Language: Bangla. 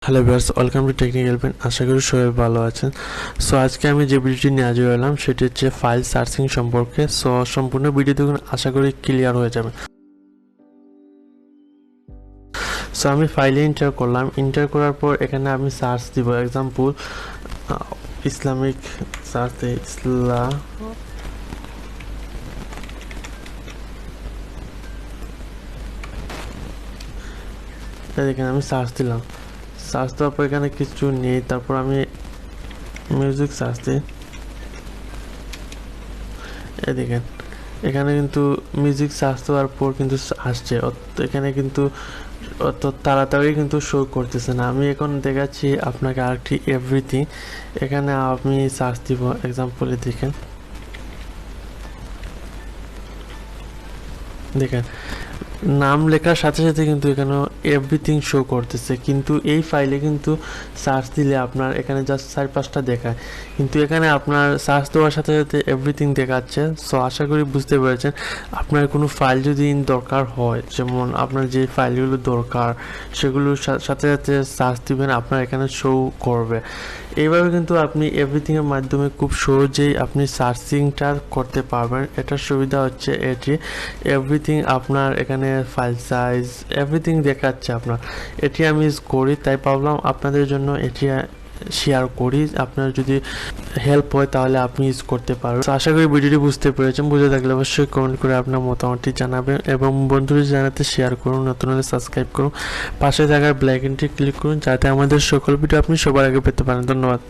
Hello viewers, welcome to technical pen. আশা করি সবাই ভালো আছেন। সো আজকে আমি যে ভিডিওটি নিয়ে হাজির হলাম সেটি হচ্ছে ফাইল সার্চিং সম্পর্কে। সো সম্পূর্ণ ভিডিও দেখুন, আশা করি ক্লিয়ার হয়ে যাবে। সো আমি ফাইলে এন্টার করলাম। এন্টার করার পর এখানে আমি সার্চ দিব, এক্সাম্পল ইসলামিক সার্চ ইসলাম। এখানে আমি সার্চ দিলাম। সার্চ দেওয়ার পর এখানে কিছু নেই, তারপর আমি মিউজিক সার্চ দিই। দেখেন এখানে কিন্তু মিউজিক সার্চ দেওয়ার পর কিন্তু আসছে, এখানে কিন্তু অত তাড়াতাড়ি কিন্তু শো করতেছে না। আমি এখন দেখাচ্ছি আপনাকে আরেকটি এভরিথিং। এখানে আমি সার্চ দিব, এক্সাম্পলে দেখেন দেখেন নাম লেখার সাথে সাথে কিন্তু এখানে এভরিথিং শো করতেছে, কিন্তু এই ফাইলে কিন্তু সার্চ দিলে আপনার এখানে জাস্ট 4-5টা দেখায়, কিন্তু এখানে আপনার সার্চ দেওয়ার সাথে সাথে এভরিথিং দেখাচ্ছে। সো আশা করি বুঝতে পেরেছেন। আপনার কোনো ফাইল যদি দরকার হয়, যেমন আপনার যে ফাইলগুলো দরকার সেগুলোর সাথে সাথে সার্চ দিবেন, আপনার এখানে শো করবে। এইভাবে কিন্তু আপনি এভরিথিংয়ের মাধ্যমে খুব সহজেই আপনি সার্চিংটা করতে পারবেন। এটার সুবিধা হচ্ছে এটি এভরিথিং আপনার এখানে ফাইল সাইজ এভরিথিং দেখাচ্ছে আপনার। এটি আমি ইউজ করি, তাই ভাবলাম আপনাদের জন্য এটি শেয়ার করি। আপনার যদি হেল্প হয় তাহলে আপনি ইউজ করতে পারবেন। তো আশা করি ভিডিওটি বুঝতে পেরেছেন। বুঝে থাকলে অবশ্যই কমেন্ট করে আপনার মতামতটি জানাবেন এবং বন্ধুদের জানাতে শেয়ার করুন। নতুন হলে সাবস্ক্রাইব করুন, পাশে থাকার ব্ল্যাক আইকনটি ক্লিক করুন যাতে আমাদের সকল ভিডিও আপনি সবার আগে পেতে পারেন। ধন্যবাদ।